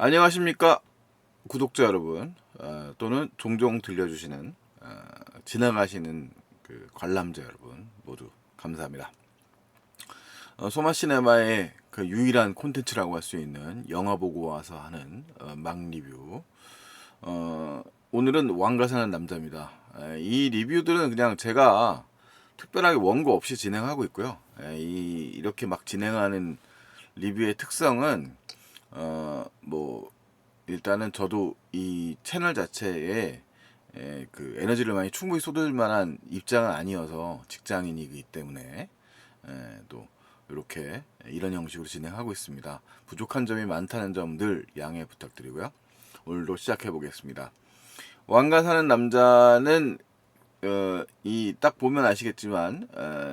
안녕하십니까 구독자 여러분, 또는 종종 들려주시는 지나가시는 그 관람자 여러분 모두 감사합니다. 소마시네마의 그 유일한 콘텐츠라고 할 수 있는 영화 보고 와서 하는 막 리뷰. 오늘은 왕가 사는 남자입니다. 이 리뷰들은 그냥 제가 특별하게 원고 없이 진행하고 있고요. 이렇게 막 진행하는 리뷰의 특성은 뭐 일단은 저도 이 채널 자체에 그 에너지를 많이 충분히 쏟을 만한 입장은 아니어서, 직장인이기 때문에 또 이렇게 이런 형식으로 진행하고 있습니다. 부족한 점이 많다는 점 늘 양해 부탁드리고요. 오늘도 시작해 보겠습니다. 왕가 사는 남자는 이 딱 보면 아시겠지만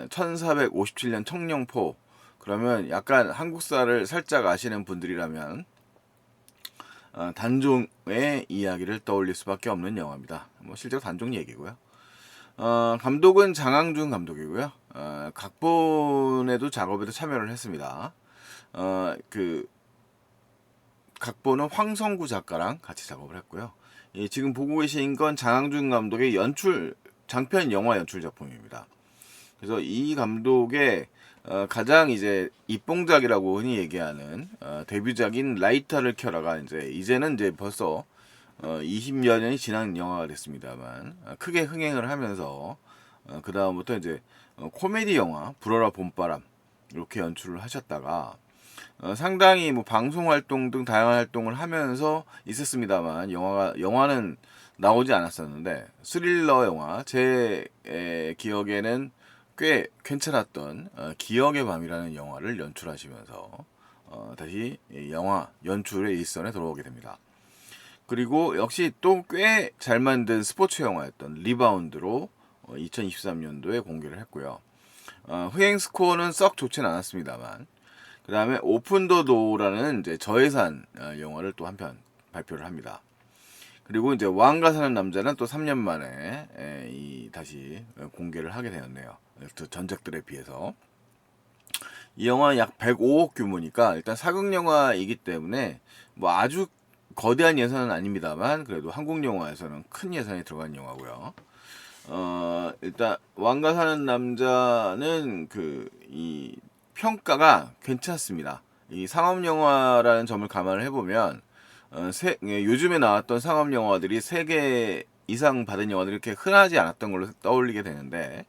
1457년 청룡포, 그러면 약간 한국사를 살짝 아시는 분들이라면 단종의 이야기를 떠올릴 수밖에 없는 영화입니다. 뭐 실제로 단종 얘기고요. 감독은 장항준 감독이고요. 각본에도 작업에도 참여를 했습니다. 그 각본은 황성구 작가랑 같이 작업을 했고요. 지금 보고 계신 건 장항준 감독의 장편 영화 연출 작품입니다. 그래서 이 감독의 가장 이제 입봉작이라고 흔히 얘기하는 데뷔작인 라이터를 켜라가 이제는 벌써 20여 년이 지난 영화가 됐습니다만, 크게 흥행을 하면서 그 다음부터 이제 코미디 영화 불어라 봄바람 이렇게 연출을 하셨다가 상당히 뭐 방송 활동 등 다양한 활동을 하면서 있었습니다만, 영화는 나오지 않았었는데, 스릴러 영화 제 기억에는 꽤 괜찮았던 기억의 밤이라는 영화를 연출하시면서 다시 영화 연출의 일선에 들어오게 됩니다. 그리고 역시 또 꽤 잘 만든 스포츠 영화였던 리바운드로 2023년도에 공개를 했고요. 흥행 스코어는 썩 좋진 않았습니다만, 그 다음에 오픈 더 도어라는 이제 저예산 영화를 또 한편 발표를 합니다. 그리고 이제 왕가 사는 남자는 또 3년 만에 다시 공개를 하게 되었네요. 전작들에 비해서. 이 영화는 약 105억 규모니까 일단 사극 영화이기 때문에 뭐 아주 거대한 예산은 아닙니다만, 그래도 한국 영화에서는 큰 예산이 들어간 영화고요. 일단 왕가 사는 남자는 이 평가가 괜찮습니다. 이 상업 영화라는 점을 감안을 해보면 요즘에 나왔던 상업 영화들이 3개 이상 받은 영화들이 이렇게 흔하지 않았던 걸로 떠올리게 되는데,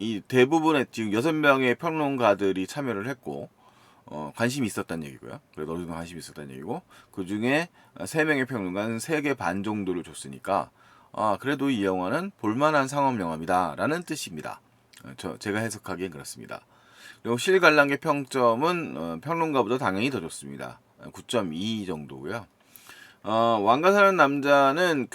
이 대부분의 지금 6명의 평론가들이 참여를 했고 관심이 있었다는 얘기고요. 그래도 어느 정도 관심이 있었다는 얘기고, 그 중에 3명의 평론가는 3개 반 정도를 줬으니까 그래도 이 영화는 볼만한 상업 영화입니다 라는 뜻입니다. 제가 해석하기엔 그렇습니다. 그리고 실관람객 평점은 평론가보다 당연히 더 좋습니다. 9.2 정도고요. 왕가 사는 남자는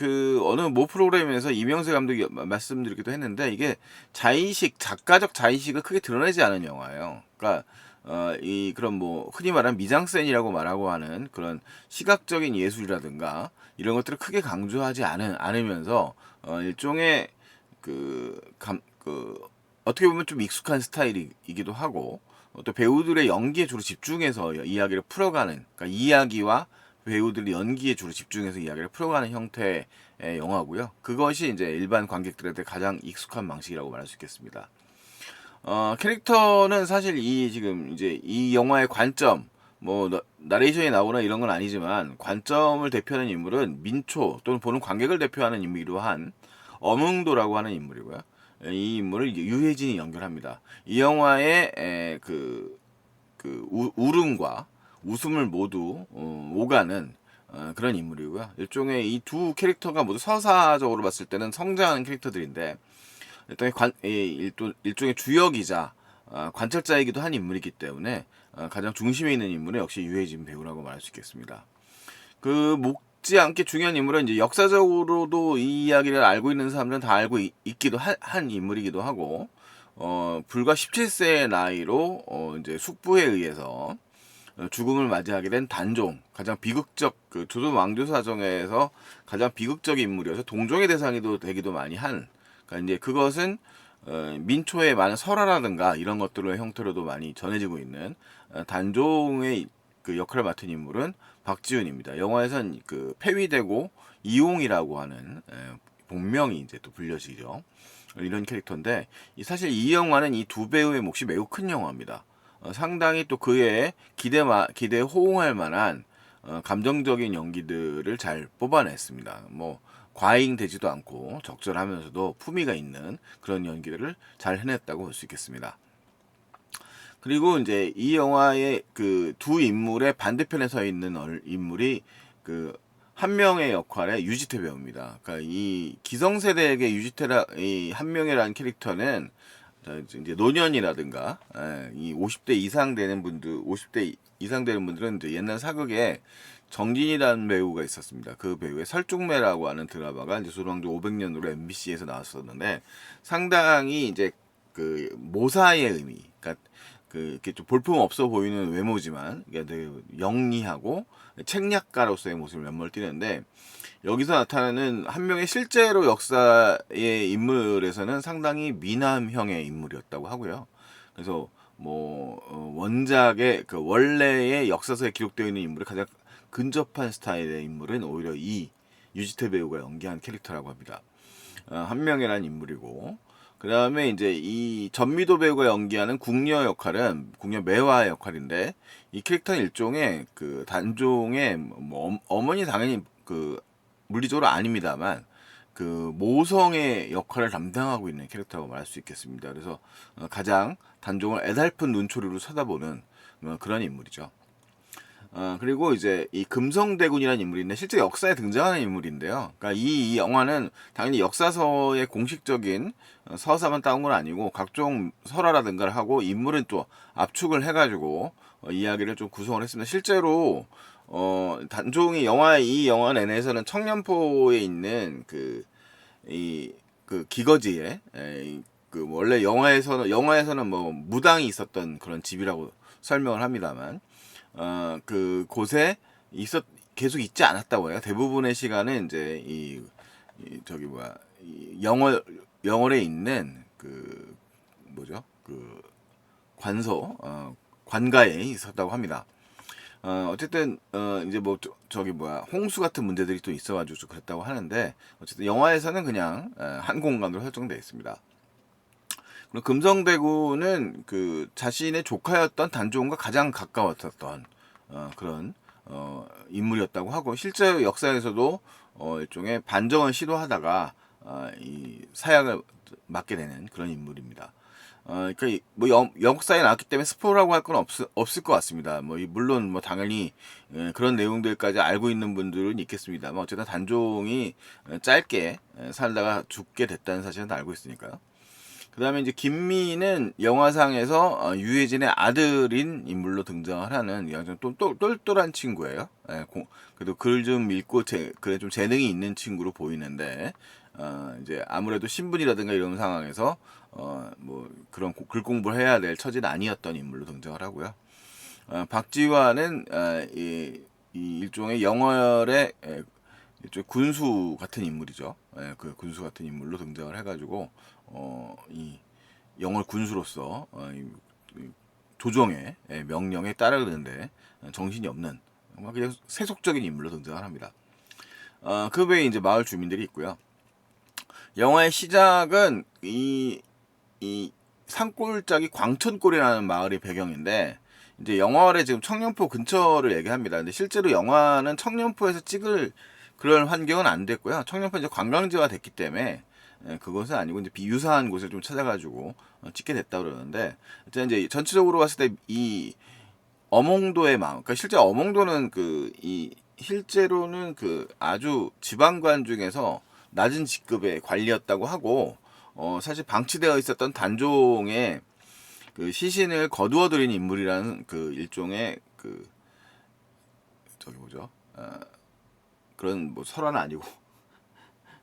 어느 모 프로그램에서 이명세 감독이 말씀드리기도 했는데, 이게 작가적 자의식을 크게 드러내지 않은 영화예요. 그러니까 그런 뭐 흔히 말하는 미장센이라고 말하고 하는 그런 시각적인 예술이라든가 이런 것들을 크게 강조하지 않으면서 일종의 어떻게 보면 좀 익숙한 스타일이기도 하고, 또 배우들의 연기에 주로 집중해서 이야기를 풀어가는, 그러니까 이야기와 배우들의 연기에 주로 집중해서 이야기를 풀어가는 형태의 영화고요. 그것이 이제 일반 관객들한테 가장 익숙한 방식이라고 말할 수 있겠습니다. 캐릭터는 사실 지금 이제 이 영화의 관점, 뭐 나레이션이 나오나 이런 건 아니지만, 관점을 대표하는 인물은 민초 또는 보는 관객을 대표하는 인물이기도 한 엄흥도라고 하는 인물이고요. 이 인물을 이제 유해진이 연결합니다. 이 영화의 울음과 웃음을 모두 오가는 그런 인물이고요. 일종의 이 두 캐릭터가 모두 서사적으로 봤을 때는 성장하는 캐릭터들인데, 일종의 주역이자 관찰자이기도 한 인물이기 때문에 가장 중심에 있는 인물은 역시 유해진 배우라고 말할 수 있겠습니다. 못지않게 중요한 인물은 이제 역사적으로도 이 이야기를 알고 있는 사람들은 다 알고 있기도 한 인물이기도 하고, 불과 17세의 나이로 이제 숙부에 의해서 죽음을 맞이하게 된 단종, 가장 비극적 조선 왕조 사정에서 가장 비극적인 인물이어서 동종의 대상이 되기도 많이 한, 그러니까 이제 그것은 민초의 많은 설화라든가 이런 것들의 형태로도 많이 전해지고 있는 단종의 그 역할을 맡은 인물은 박지훈입니다. 영화에선 그 폐위되고 이용이라고 하는 본명이 이제 또 불려지죠. 이런 캐릭터인데 사실 이 영화는 이 두 배우의 몫이 매우 큰 영화입니다. 상당히 또 그의 기대에 호응할 만한 감정적인 연기들을 잘 뽑아냈습니다. 뭐 과잉되지도 않고 적절하면서도 품위가 있는 그런 연기들을 잘 해냈다고 볼 수 있겠습니다. 그리고 이제 이 영화의 그 두 인물의 반대편에 서 있는 인물이 그 한 명의 역할의 유지태 배우입니다. 그러니까 이 기성세대에게 이 한 명이라는 캐릭터는 이제 노년이라든가 이 50대 이상 되는 분들, 50대 이상 되는 분들은 이제 옛날 사극에 정진이라는 배우가 있었습니다. 그 배우의 설중매라고 하는 드라마가 이제 소방조 500년으로 MBC에서 나왔었는데 상당히 이제 그 모사의 의미, 그러니까 그 이렇게 좀 볼품 없어 보이는 외모지만 되게 영리하고 책략가로서의 모습을 면모를 띠는데 여기서 나타나는 한 명의 실제로 역사의 인물에서는 상당히 미남형의 인물이었다고 하고요. 그래서 뭐 원작의 그 원래의 역사서에 기록되어 있는 인물에 가장 근접한 스타일의 인물은 오히려 이 유지태 배우가 연기한 캐릭터라고 합니다. 한 명이라는 인물이고 그 다음에 이제 이 전미도 배우가 연기하는 궁녀 역할은 궁녀 매화 역할인데 이 캐릭터는 일종의 그 단종의 뭐 어머니 당연히 그 물리적으로 아닙니다만 그 모성의 역할을 담당하고 있는 캐릭터라고 말할 수 있겠습니다. 그래서 가장 단종을 애달픈 눈초리로 쳐다보는 그런 인물이죠. 그리고 이제 이 금성대군이라는 인물인데 실제 역사에 등장하는 인물인데요. 그러니까 이 영화는 당연히 역사서의 공식적인 서사만 따온 건 아니고 각종 설화라든가를 하고 인물은 또 압축을 해가지고 이야기를 좀 구성을 했습니다. 실제로 단종이 이 영화 내내에서는 청년포에 있는 그 기거지에 그 원래 영화에서는 뭐 무당이 있었던 그런 집이라고 설명을 합니다만 그 곳에 계속 있지 않았다고 해요. 대부분의 시간은 이제 저기 뭐야 영월에 있는 그 뭐죠 그 관가에 있었다고 합니다. 어쨌든 이제 뭐 저기 뭐야 홍수 같은 문제들이 또 있어가지고 좀 그랬다고 하는데 어쨌든 영화에서는 그냥 한 공간으로 설정되어 있습니다. 그리고 금성대군은 그 자신의 조카였던 단종과 가장 가까웠었던 그런 인물이었다고 하고 실제 역사에서도 일종의 반정을 시도하다가 이 사약을 맡게 되는 그런 인물입니다. 그러니까 뭐 역사에 나왔기 때문에 스포라고 할 건 없을 것 같습니다. 뭐 물론 뭐 당연히 그런 내용들까지 알고 있는 분들은 있겠습니다만 어쨌든 단종이 짧게 살다가 죽게 됐다는 사실은 알고 있으니까요. 그 다음에 이제 김미는 영화상에서 유해진의 아들인 인물로 등장을 하는 또 똘똘한 친구예요. 그래도 글 좀 읽고 그래 좀 재능이 있는 친구로 보이는데 이제 아무래도 신분이라든가 이런 상황에서 뭐 그런 글 공부를 해야 될 처지는 아니었던 인물로 등장을 하고요. 박지환은 이 일종의 영월의 일종의 군수 같은 인물이죠. 그 군수 같은 인물로 등장을 해가지고 이 영월 군수로서 이 조정의 명령에 따르는데 정신이 없는 그냥 세속적인 인물로 등장을 합니다. 그 외에 이제 마을 주민들이 있고요. 영화의 시작은 이 산골짜기 광천골이라는 마을이 배경인데 이제 영월에 지금 청년포 근처를 얘기합니다. 근데 실제로 영화는 청년포에서 찍을 그런 환경은 안 됐고요. 청년포 이제 관광지가 됐기 때문에 그것은 아니고 이제 비유사한 곳을 좀 찾아가지고 찍게 됐다 그러는데 이제 전체적으로 봤을 때 이 어몽도의 마음, 그러니까 실제 어몽도는 실제로는 그 아주 지방관 중에서 낮은 직급의 관리였다고 하고 사실 방치되어 있었던 단종의 그 시신을 거두어들인 인물이라는 그 일종의 그 저기 뭐죠 그런 뭐 설화는 아니고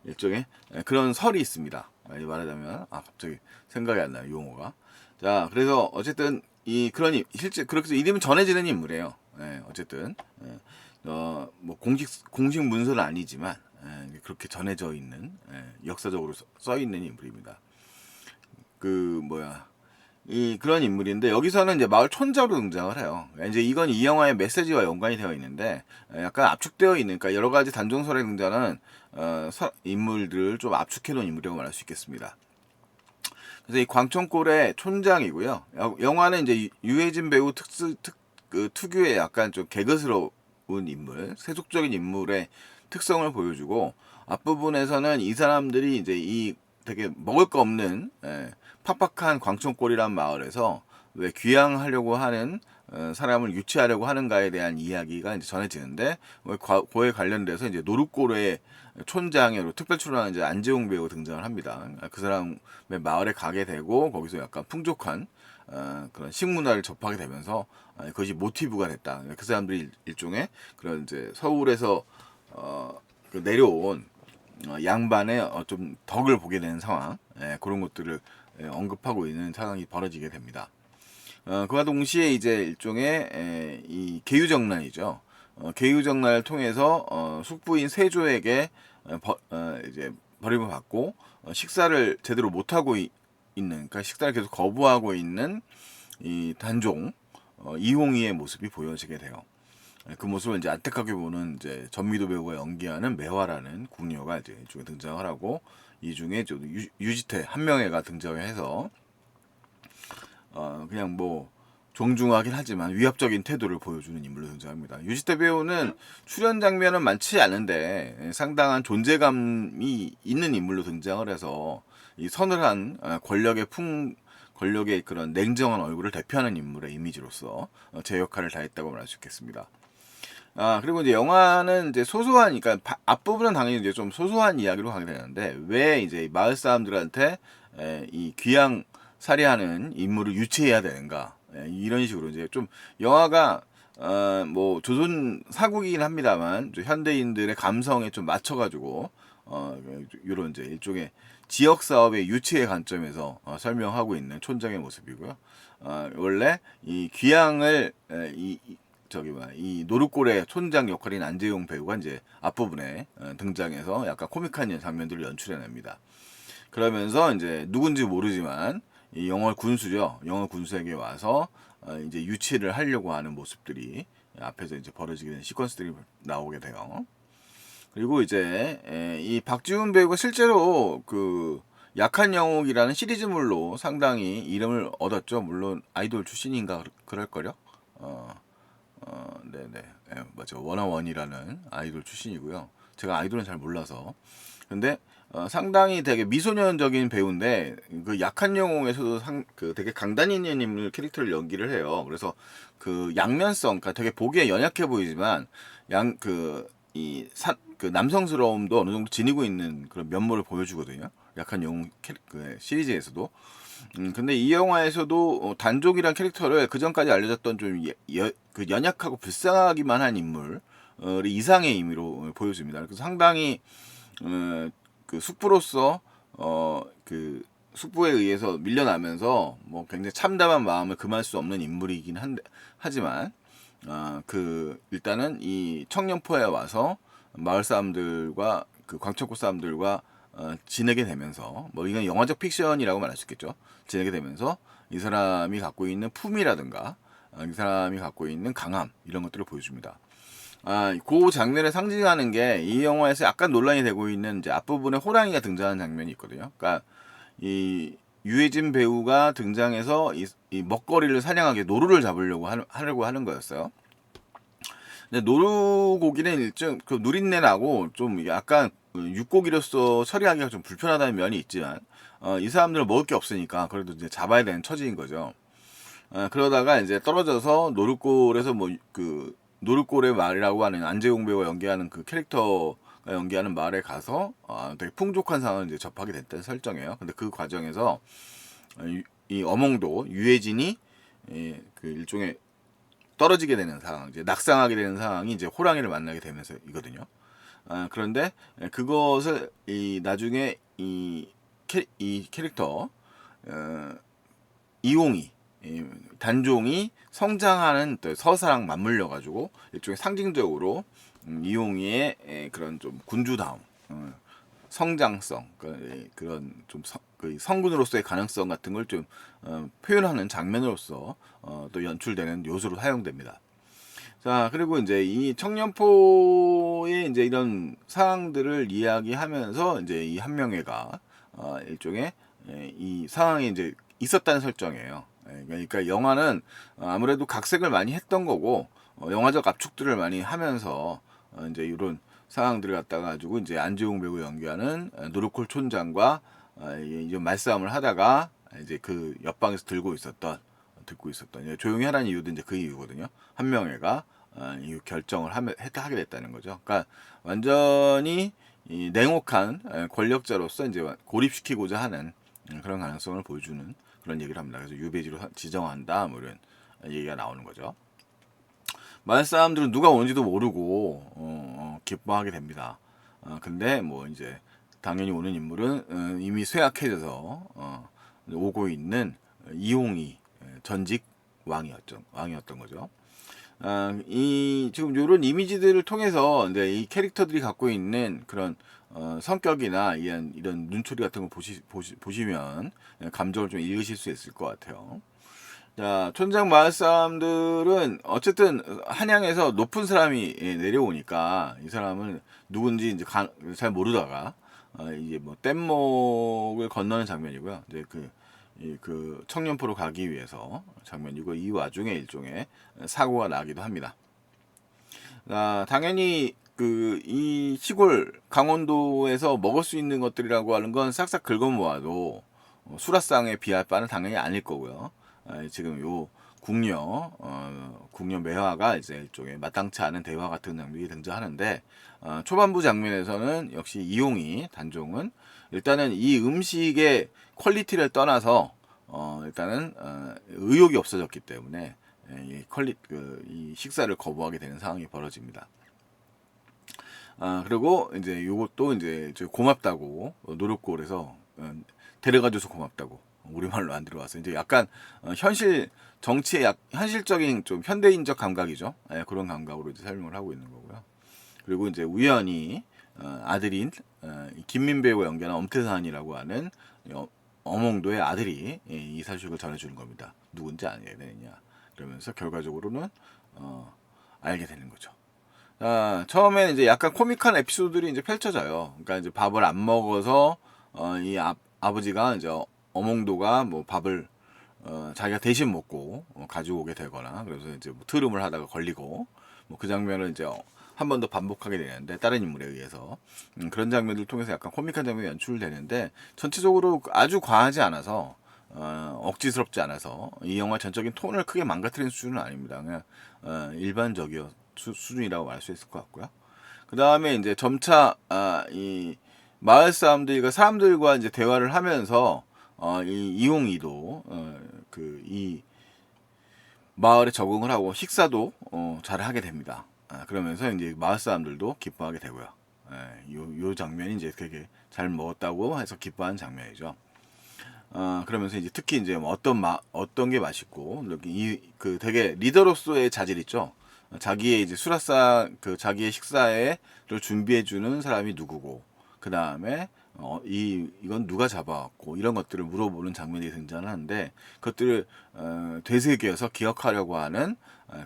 일종의 그런 설이 있습니다. 말하자면 갑자기 생각이 안 나요 용어가. 자 그래서 어쨌든 실제 그렇게 해서 이름이 전해지는 인물이에요. 어쨌든 뭐 공식 문서는 아니지만 그렇게 전해져 있는 역사적으로 써 있는 인물입니다. 그 뭐야 그런 인물인데 여기서는 이제 마을 촌장으로 등장을 해요. 이제 이건 이 영화의 메시지와 연관이 되어 있는데 약간 압축되어 있는, 그러니까 여러 가지 단종설에 등장하는 인물들을 좀 압축해 놓은 인물이라고 말할 수 있겠습니다. 그래서 이 광천골의 촌장이고요. 영화는 이제 유해진 배우 특유의 약간 좀 개그스러운 인물, 세속적인 인물의 특성을 보여주고, 앞부분에서는 이 사람들이 이제 이 되게 먹을 거 없는 팍팍한 광천골이란 마을에서 왜 귀향하려고 하는 사람을 유치하려고 하는가에 대한 이야기가 이제 전해지는데, 그에 관련돼서 이제 노릇골의 촌장으로 특별 출연하는 이제 안재홍 배우가 등장을 합니다. 그 사람의 마을에 가게 되고 거기서 약간 풍족한 그런 식문화를 접하게 되면서 그것이 모티브가 됐다. 그 사람들이 일종의 그런 이제 서울에서 그 내려온 양반의 좀 덕을 보게 되는 상황, 그런 것들을 언급하고 있는 상황이 벌어지게 됩니다. 그와 동시에 이제 일종의 이 계유정난이죠. 계유정난을 통해서 숙부인 세조에게 이제 버림을 받고 식사를 제대로 못하고 있는, 그러니까 식사를 계속 거부하고 있는 이 단종 이홍희의 모습이 보여지게 돼요. 그 모습을 이제 안타깝게 보는 이제 전미도 배우가 연기하는 매화라는 궁녀가 이제 이 중에 등장을 하고, 이 중에 좀 유지태 한명회가 등장해서 그냥 뭐 종중하긴 하지만 위압적인 태도를 보여주는 인물로 등장합니다. 유지태 배우는 출연 장면은 많지 않은데 상당한 존재감이 있는 인물로 등장을 해서 이 서늘한 권력의 그런 냉정한 얼굴을 대표하는 인물의 이미지로서 제 역할을 다했다고 말할 수 있겠습니다. 그리고 이제 영화는 이제 소소한, 그러니까 앞부분은 당연히 이제 좀 소소한 이야기로 가게 되는데, 왜 이제 마을 사람들한테 이 귀양 살해하는 인물을 유치해야 되는가, 이런 식으로 이제 좀 영화가 뭐 조선 사국이긴 합니다만 현대인들의 감성에 좀 맞춰가지고 이런 이제 일종의 지역 사업의 유치의 관점에서 설명하고 있는 촌장의 모습이고요. 원래 이 귀양을 이 노릇골의 촌장 역할인 안재용 배우가 이제 앞부분에 등장해서 약간 코믹한 장면들을 연출해냅니다. 그러면서 이제 누군지 모르지만 이 영월 군수죠. 영월 군수에게 와서 이제 유치를 하려고 하는 모습들이 앞에서 이제 벌어지게 된 시퀀스들이 나오게 돼요. 그리고 이제 이 박지훈 배우가 실제로 그 약한 영웅이라는 시리즈물로 상당히 이름을 얻었죠. 물론 아이돌 출신인가 그럴걸요. 네네. 맞죠. 원어원이라는 아이돌 출신이고요. 제가 아이돌은 잘 몰라서. 근데 상당히 되게 미소년적인 배우인데 그 약한 영웅에서도 그 되게 강단 있는 인물 캐릭터를 연기를 해요. 그래서 그 양면성, 그러니까 되게 보기에 연약해 보이지만 그 남성스러움도 어느 정도 지니고 있는 그런 면모를 보여주거든요. 약한 영웅 그 시리즈에서도. 근데 이 영화에서도 단족이란 캐릭터를 그 전까지 알려졌던 좀 그 연약하고 불쌍하기만 한 인물 이상의 의미로 보여줍니다. 그래서 상당히 그 숙부로서 그 숙부에 의해서 밀려나면서 뭐 굉장히 참담한 마음을 금할 수 없는 인물이긴 하지만 그 일단은 이 청년포에 와서 마을 사람들과 그 광천골 사람들과 지내게 되면서, 뭐 이건 영화적 픽션이라고 말할 수 있겠죠. 지내게 되면서 이 사람이 갖고 있는 품이라든가 이 사람이 갖고 있는 강함, 이런 것들을 보여줍니다. 그 장면을 상징하는 게 이 영화에서 약간 논란이 되고 있는 이제 앞부분에 호랑이가 등장하는 장면이 있거든요. 그러니까 이 유해진 배우가 등장해서 이 먹거리를 사냥하게 노루를 잡으려고 하려고 하는 거였어요. 근데 노루고기는 일종 그 누린내 나고 좀 약간 육고기로서 처리하기가 좀 불편하다는 면이 있지만 이 사람들은 먹을 게 없으니까 그래도 이제 잡아야 되는 처지인 거죠. 그러다가 이제 떨어져서 노릇골에서 뭐 그 노릇골의 말이라고 하는 안재용 배우가 연기하는 그 캐릭터가 연기하는 말에 가서 되게 풍족한 상황을 이제 접하게 됐다는 설정이에요. 근데 그 과정에서 이 어몽도 유해진이 그 일종의 떨어지게 되는 상황, 이제 낙상하게 되는 상황이 이제 호랑이를 만나게 되면서이거든요. 그런데 그것을 나중에 이 캐릭터 이홍이 단종이 성장하는 또 서사랑 맞물려 가지고 일종의 상징적으로 이홍이의 그런 좀 군주다움, 성장성, 그런 좀 그 성군으로서의 가능성 같은 걸 좀 표현하는 장면으로서 또 연출되는 요소로 사용됩니다. 자, 그리고 이제 이 청년포의 이제 이런 상황들을 이야기하면서 이제 이 한명회가 일종의 이 상황이 이제 있었다는 설정이에요. 그러니까 영화는 아무래도 각색을 많이 했던 거고 영화적 압축들을 많이 하면서 이제 이런 상황들을 갖다가 가지고 이제 안재홍 배우 연기하는 노르콜 촌장과 이제 말싸움을 하다가 이제 그 옆방에서 듣고 있었던 조용히 하라는 이유도 이제 그 이유거든요. 한명회가 이 결정을 하게 됐다는 거죠. 그러니까 완전히 이 냉혹한 권력자로서 이제 고립시키고자 하는 그런 가능성을 보여주는 그런 얘기를 합니다. 그래서 유배지로 지정한다 뭐 이런 얘기가 나오는 거죠. 마을 사람들은 누가 오는지도 모르고 기뻐하게 됩니다. 근데 뭐 이제 당연히 오는 인물은 이미 쇠약해져서 오고 있는 이홍이 전직 왕이었던 거죠. 이 지금 이런 이미지들을 통해서 이제 이 캐릭터들이 갖고 있는 그런 성격이나 이런 눈초리 같은 거 보시면 감정을 좀 읽으실 수 있을 것 같아요. 자, 촌장 마을 사람들은 어쨌든 한양에서 높은 사람이 내려오니까 이 사람은 누군지 이제 잘 모르다가 이제 뭐 뗏목을 건너는 장면이고요. 이제 그 청년포로 가기 위해서 장면이고 이 와중에 일종의 사고가 나기도 합니다. 당연히 이 시골 강원도에서 먹을 수 있는 것들이라고 하는 건 싹싹 긁어 모아도 수라상에 비할 바는 당연히 아닐 거고요. 지금 요 궁녀 매화가 이제 일종의 마땅치 않은 대화 같은 장면이 등장하는데 초반부 장면에서는 역시 이용이 단종은 일단은 이 음식의 퀄리티를 떠나서 일단은 의욕이 없어졌기 때문에 이 식사를 거부하게 되는 상황이 벌어집니다. 그리고 이제 요것도 이제 고맙다고 노릇골에서 데려가줘서 고맙다고 우리말로 안 들어와서 이제 약간 현실 정치의 현실적인 좀 현대인적 감각이죠. 그런 감각으로 이제 설명을 하고 있는 거고요. 그리고 이제 우연히 아들인 김민배우 연기하는 엄태산이라고 하는 어몽도의 아들이 이 사실을 전해주는 겁니다. 누군지 알게 되느냐. 그러면서 결과적으로는 알게 되는 거죠. 처음에는 이제 약간 코믹한 에피소드들이 이제 펼쳐져요. 그러니까 이제 밥을 안 먹어서 이 아버지가 이제 어몽도가 뭐 밥을 자기가 대신 먹고 가지고 오게 되거나 그래서 이제 뭐 트름을 하다가 걸리고 뭐 그 장면을 이제 한 번 더 반복하게 되는데 다른 인물에 의해서 그런 장면들을 통해서 약간 코믹한 장면이 연출되는데 전체적으로 아주 과하지 않아서 억지스럽지 않아서 이 영화 전적인 톤을 크게 망가뜨리는 수준은 아닙니다. 그냥 일반적이어 수준이라고 말 수 있을 것 같고요. 그 다음에 이제 점차 이 마을 사람들과 이제 대화를 하면서 이 이용이도 이 마을에 적응을 하고 식사도 잘 하게 됩니다. 그러면서 이제 마을 사람들도 기뻐하게 되고요. 요 장면이 이제 되게 잘 먹었다고 해서 기뻐하는 장면이죠. 그러면서 이제 특히 이제 뭐 어떤 게 맛있고 그 되게 리더로서의 자질 있죠. 자기의 이제 자기의 식사를 준비해 주는 사람이 누구고 그 다음에 이건 누가 잡아왔고 이런 것들을 물어보는 장면이 등장하는데 그것들을 되새겨서 기억하려고 하는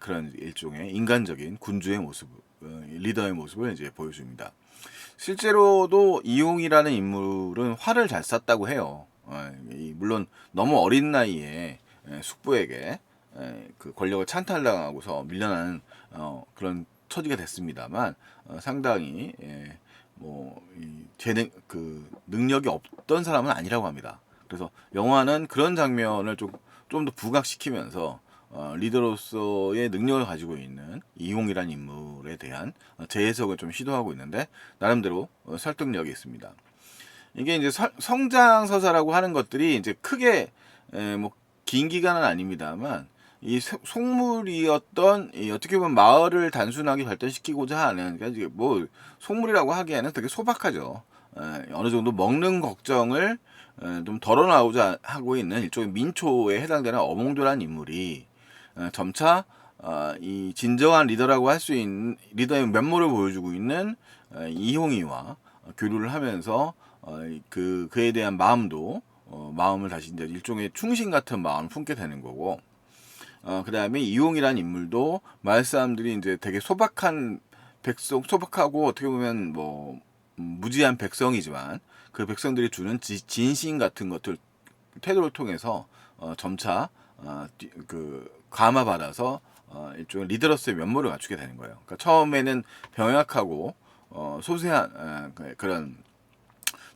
그런 일종의 인간적인 군주의 모습, 리더의 모습을 이제 보여줍니다. 실제로도 이용이라는 인물은 활을 잘 쐈다고 해요. 물론 너무 어린 나이에 숙부에게 그 권력을 찬탈당하고서 밀려나는 그런 처지가 됐습니다만 상당히 재능 능력이 없던 사람은 아니라고 합니다. 그래서 영화는 그런 장면을 좀 더 부각시키면서 리더로서의 능력을 가지고 있는 이용이라는 인물에 대한 재해석을 좀 시도하고 있는데 나름대로 설득력이 있습니다. 이게 이제 성장 서사라고 하는 것들이 이제 크게 뭐 긴 기간은 아닙니다만 이 속물이었던 어떻게 보면 마을을 단순하게 발전시키고자 하는 그러니까 이게 뭐 속물이라고 하기에는 되게 소박하죠. 어느 정도 먹는 걱정을 좀 덜어나오자 하고 있는 일종의 민초에 해당되는 어몽도라는 인물이 점차 이 진정한 리더라고 할 수 있는 리더의 면모를 보여주고 있는 이홍이와 교류를 하면서 그에 대한 마음도 마음을 다시 이제 일종의 충신 같은 마음을 품게 되는 거고, 그 다음에 이용이라는 인물도 마을 사람들이 이제 되게 소박한 소박하고 어떻게 보면 뭐 무지한 백성이지만 그 백성들이 주는 진신 같은 것들 태도를 통해서 점차 감화받아서 일종의 리더로서의 면모를 갖추게 되는 거예요. 그러니까 처음에는 병약하고 소세한 그런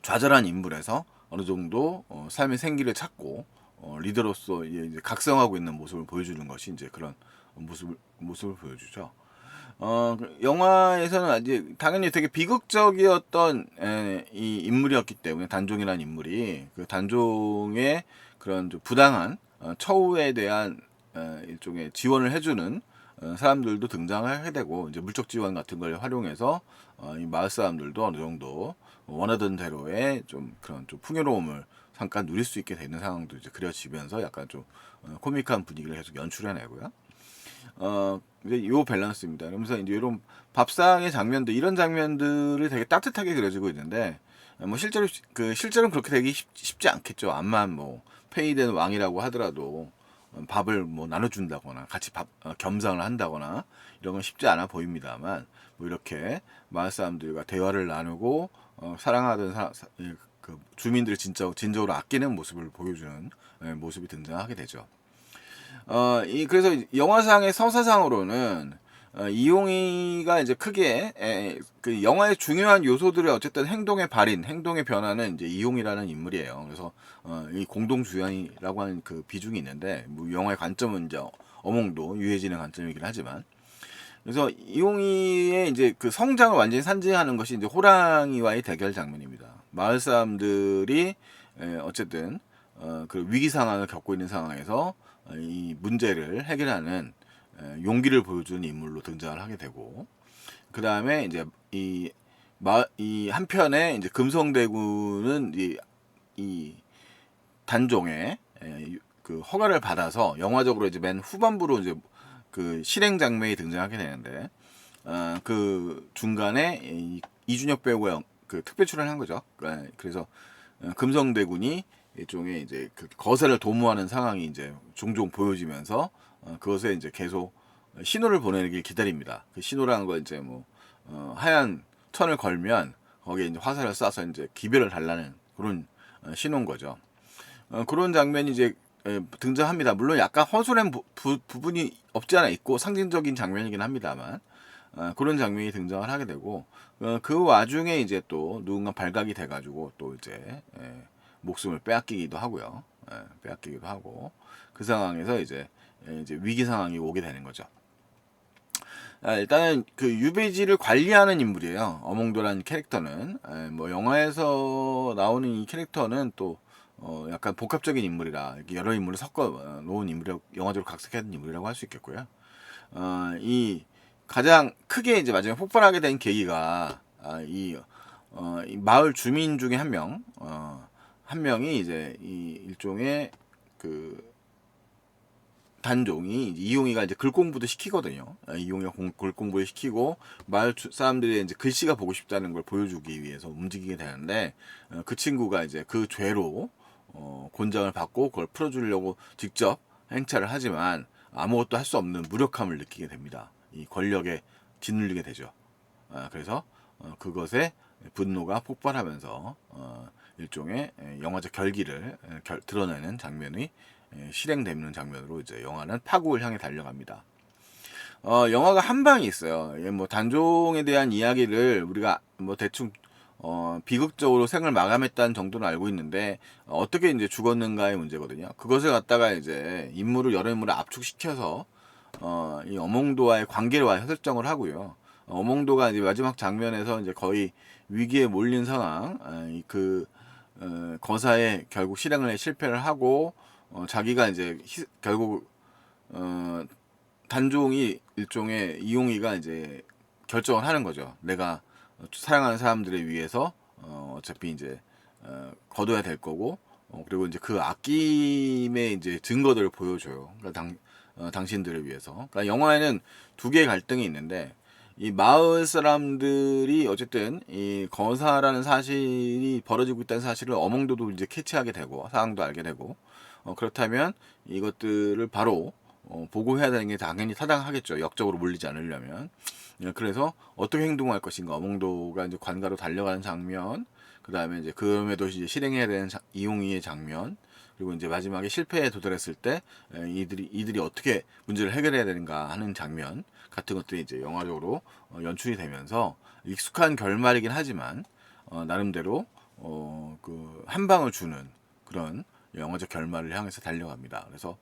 좌절한 인물에서 어느 정도 삶의 생기를 찾고 리더로서 이제 각성하고 있는 모습을 보여주는 것이 이제 그런 모습을 보여주죠. 영화에서는 이제 당연히 되게 비극적이었던 이 인물이었기 때문에 단종이라는 인물이 그 단종의 그런 좀 부당한 처우에 대한 일종의 지원을 해주는 사람들도 등장을 하게 되고, 이제 물적 지원 같은 걸 활용해서 이 마을 사람들도 어느 정도 원하던 대로의 좀 그런 좀 풍요로움을 잠깐 누릴 수 있게 되는 상황도 이제 그려지면서 약간 좀 코믹한 분위기를 계속 연출해내고요. 이제 요 밸런스입니다. 그러면서 이제 이런 밥상의 장면들, 이런 장면들이 되게 따뜻하게 그려지고 있는데, 뭐 실제로는 그렇게 되기 쉽지 않겠죠. 암만 뭐 페이된 왕이라고 하더라도 밥을 뭐 나눠준다거나 같이 겸상을 한다거나 이런 건 쉽지 않아 보입니다만, 뭐 이렇게 마을 사람들과 대화를 나누고 사랑하던 그 주민들을 진정으로 아끼는 모습을 보여주는 모습이 등장하게 되죠. 그래서 영화상의 서사상으로는 이용이가 이제 크게 그 영화의 중요한 요소들의 어쨌든 행동의 발인, 행동의 변화는 이제 이용이라는 인물이에요. 그래서 이 공동 주연이라고 하는 그 비중이 있는데, 뭐 영화의 관점은 이제 어몽도 유해진의 관점이긴 하지만, 그래서 이용이의 이제 그 성장을 완전히 산증하는 것이 이제 호랑이와의 대결 장면입니다. 마을 사람들이 어쨌든 그 위기 상황을 겪고 있는 상황에서 이 문제를 해결하는 용기를 보여주는 인물로 등장을 하게 되고, 그 다음에 이제 이 한편에 이제 금성대군은 이 단종의 그 허가를 받아서 영화적으로 이제 맨 후반부로 이제 그 실행 장면이 등장하게 되는데, 그 중간에 이준혁 배우가 그 특별 출연한 거죠. 그래서 금성대군이 일종의 이제 그 거세를 도모하는 상황이 이제 종종 보여지면서 그것에 이제 계속 신호를 보내길 기다립니다. 그 신호라는 거 이제 뭐 하얀 천을 걸면 거기에 이제 화살을 쏴서 이제 기별을 달라는 그런 신호인 거죠. 그런 장면이 이제 등장합니다. 물론 약간 허술한 부분이 없지 않아 있고 상징적인 장면이긴 합니다만, 그런 장면이 등장을 하게 되고, 그 와중에 이제 또 누군가 발각이 돼가지고 또 이제 목숨을 빼앗기기도 하고요. 빼앗기기도 하고, 그 상황에서 이제 위기 상황이 오게 되는 거죠. 일단은 그 유배지를 관리하는 인물이에요. 어몽도라는 캐릭터는. 뭐 영화에서 나오는 이 캐릭터는 또 약간 복합적인 인물이라 여러 인물을 섞어 놓은 인물이라고, 영화적으로 각색한 인물이라고 할 수 있겠고요. 이 가장 크게 이제 마지막에 폭발하게 된 계기가 이 마을 주민 중에 한 명이 이제 이 일종의 그 단종이 이용이가 이제 글 공부도 시키거든요. 이용이가 글 공부를 시키고 마을 사람들이 이제 글씨가 보고 싶다는 걸 보여주기 위해서 움직이게 되는데, 그 친구가 이제 그 죄로 곤장을 받고 그걸 풀어주려고 직접 행차를 하지만 아무것도 할 수 없는 무력함을 느끼게 됩니다. 이 권력에 짓눌리게 되죠. 그래서 그것에 분노가 폭발하면서 일종의 영화적 결기를 드러내는 장면이 실행되는 장면으로 이제 영화는 파국을 향해 달려갑니다. 영화가 한 방이 있어요. 뭐 단종에 대한 이야기를 우리가 뭐 대충 비극적으로 생을 마감했다는 정도는 알고 있는데, 어떻게 이제 죽었는가의 문제거든요. 그것을 갖다가 이제 여러 인물을 압축시켜서 이 어몽도와의 관계와 설정을 하고요. 어몽도가 이제 마지막 장면에서 이제 거의 위기에 몰린 상황, 거사에 결국 실행을 실패를 하고, 자기가 이제 결국 단종이 일종의 이용이가 이제 결정을 하는 거죠. 내가 사랑하는 사람들을 위해서 어차피 이제 거둬야 될 거고, 그리고 이제 그 아낌의 이제 증거들을 보여줘요. 그러니까 당신들을 위해서. 그러니까 영화에는 두 개의 갈등이 있는데, 이 마을 사람들이 어쨌든 이 거사라는 사실이 벌어지고 있다는 사실을 어몽도도 이제 캐치하게 되고 상황도 알게 되고 그렇다면 이것들을 바로 보고해야 되는 게 당연히 타당하겠죠. 역적으로 물리지 않으려면. 그래서 어떻게 행동할 것인가 어몽도가 이제 관가로 달려가는 장면, 그 다음에 이제 그럼에도 이제 실행해야 되는 이용이의 장면, 그리고 이제 마지막에 실패에 도달했을 때 이들이 어떻게 문제를 해결해야 되는가 하는 장면 같은 것들이 이제 영화적으로 연출이 되면서 익숙한 결말이긴 하지만 나름대로 그 한 방을 주는 그런 영화적 결말을 향해서 달려갑니다. 그래서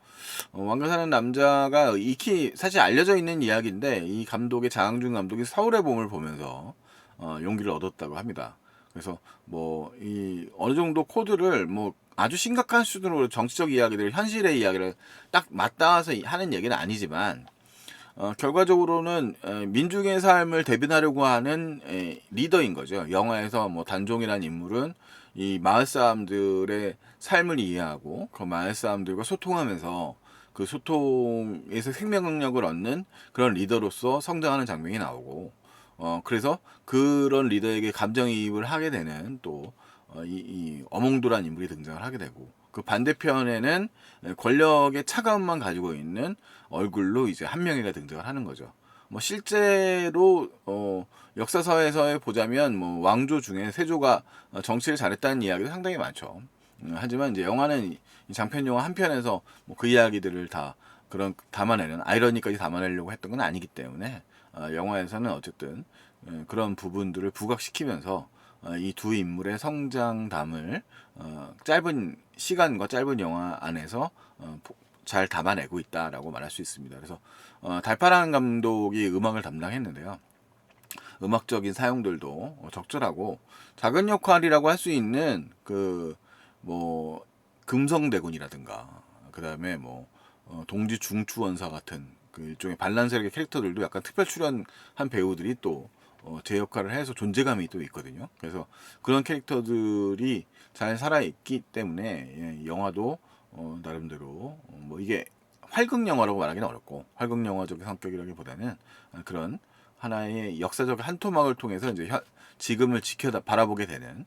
왕가 사는 남자가 익히 사실 알려져 있는 이야기인데 이 감독의 장항준 감독이 서울의 봄을 보면서 용기를 얻었다고 합니다. 그래서 뭐 이 어느 정도 코드를 뭐 아주 심각한 수준으로 정치적 이야기들, 현실의 이야기를 딱 맞닿아서 하는 얘기는 아니지만 결과적으로는 민중의 삶을 대변하려고 하는 리더인 거죠. 영화에서 뭐 단종이라는 인물은 이 마을 사람들의 삶을 이해하고 그 마을 사람들과 소통하면서 그 소통에서 생명력을 얻는 그런 리더로서 성장하는 장면이 나오고 그래서 그런 리더에게 감정이입을 하게 되는 또 이 어몽도란 인물이 등장을 하게 되고 그 반대편에는 권력의 차가움만 가지고 있는 얼굴로 이제 한명희가 등장을 하는 거죠. 뭐 실제로 역사서에서 보자면 뭐 왕조 중에 세조가 정치를 잘했다는 이야기도 상당히 많죠. 하지만 이제 영화는 이 장편 영화 한 편에서 뭐 그 이야기들을 다 그런 담아내는 아이러니까지 담아내려고 했던 건 아니기 때문에 영화에서는 어쨌든 그런 부분들을 부각시키면서 이 두 인물의 성장담을 짧은 시간과 짧은 영화 안에서 잘 담아내고 있다라고 말할 수 있습니다. 그래서 달파란 감독이 음악을 담당했는데요. 음악적인 사용들도 적절하고 작은 역할이라고 할 수 있는 그 뭐 금성대군이라든가 그 다음에 뭐 동지 중추원사 같은 그 일종의 반란 세력의 캐릭터들도 약간 특별 출연한 배우들이 또 제 역할을 해서 존재감이 또 있거든요. 그래서 그런 캐릭터들이 잘 살아있기 때문에 영화도 나름대로 뭐 이게 활극 영화라고 말하기는 어렵고 활극 영화적인 성격이라기보다는 그런 하나의 역사적 한 토막을 통해서 이제 지금을 바라보게 되는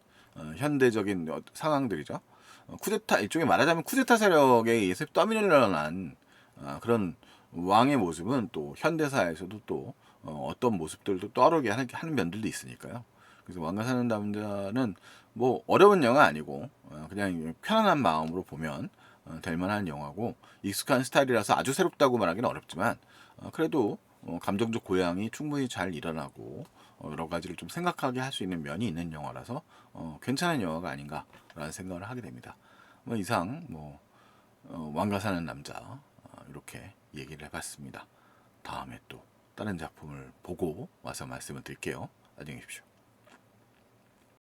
현대적인 상황들이죠. 쿠데타 일종의 말하자면 쿠데타 세력에 의해서 떠밀려난 그런 왕의 모습은 또 현대사에서도 또 어떤 모습들도 떠오르게 하는 면들도 있으니까요. 그래서 왕가 사는 남자는 뭐 어려운 영화 아니고 그냥 편안한 마음으로 보면 될 만한 영화고 익숙한 스타일이라서 아주 새롭다고 말하기는 어렵지만 그래도 감정적 고양이 충분히 잘 일어나고 여러 가지를 좀 생각하게 할 수 있는 면이 있는 영화라서 괜찮은 영화가 아닌가라는 생각을 하게 됩니다. 뭐 이상 뭐 왕가 사는 남자 이렇게 얘기를 해봤습니다. 다음에 또 다른 작품을 보고 와서 말씀을 드릴게요. 안녕히 계십시오.